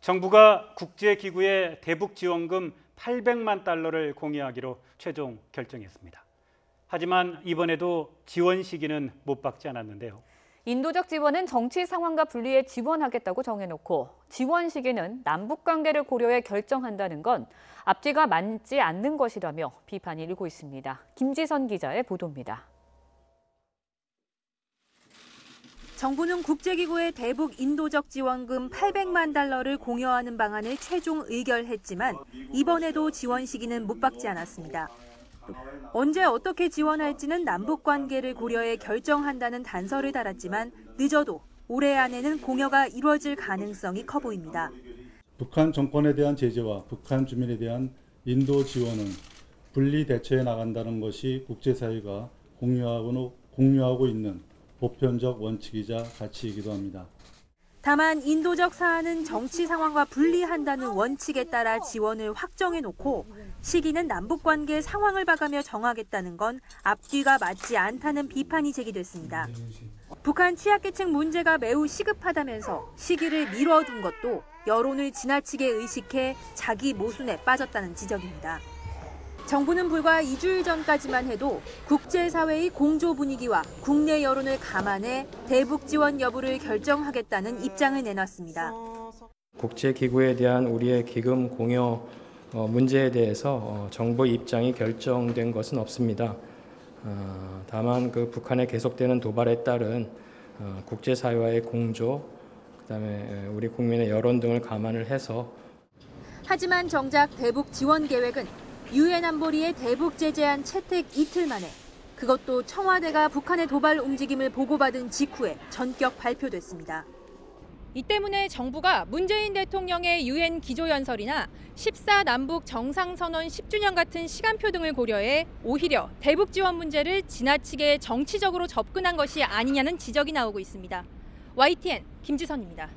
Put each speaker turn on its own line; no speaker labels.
정부가 국제기구에 대북 지원금 800만 달러를 공유하기로 최종 결정했습니다. 하지만 이번에도 지원 시기는 못 박지 않았는데요.
인도적 지원은 정치 상황과 분리해 지원하겠다고 정해놓고 지원 시기는 남북 관계를 고려해 결정한다는 건 앞뒤가 맞지 않는 것이라며 비판이 일고 있습니다. 김지선 기자의 보도입니다.
정부는 국제기구의 대북 인도적 지원금 800만 달러를 공여하는 방안을 최종 의결했지만 이번에도 지원 시기는 못 박지 않았습니다. 언제 어떻게 지원할지는 남북 관계를 고려해 결정한다는 단서를 달았지만 늦어도 올해 안에는 공여가 이루어질 가능성이 커 보입니다.
북한 정권에 대한 제재와 북한 주민에 대한 인도 지원은 분리 대처해 나간다는 것이 국제사회가 공유하고 있는 보편적 원칙이자 가치이기도 합니다.
다만 인도적 사안은 정치 상황과 분리한다는 원칙에 따라 지원을 확정해놓고 시기는 남북관계 상황을 봐가며 정하겠다는 건 앞뒤가 맞지 않다는 비판이 제기됐습니다. 북한 취약계층 문제가 매우 시급하다면서 시기를 미뤄둔 것도 여론을 지나치게 의식해 자기 모순에 빠졌다는 지적입니다. 정부는 불과 2주일 전까지만 해도 국제사회의 공조 분위기와 국내 여론을 감안해 대북 지원 여부를 결정하겠다는 입장을 내놨습니다.
국제기구에 대한 우리의 기금 공여 문제에 대해서 정부 입장이 결정된 것은 없습니다. 다만 북한의 계속되는 도발에 따른 국제사회와의 공조, 그다음에 우리 국민의 여론 등을 감안을 해서.
하지만 정작 대북 지원 계획은 유엔 안보리의 대북 제재안 채택 이틀 만에 그것도 청와대가 북한의 도발 움직임을 보고받은 직후에 전격 발표됐습니다.
이 때문에 정부가 문재인 대통령의 유엔 기조연설이나 14 남북 정상선언 10주년 같은 시간표 등을 고려해 오히려 대북 지원 문제를 지나치게 정치적으로 접근한 것이 아니냐는 지적이 나오고 있습니다. YTN 김지선입니다.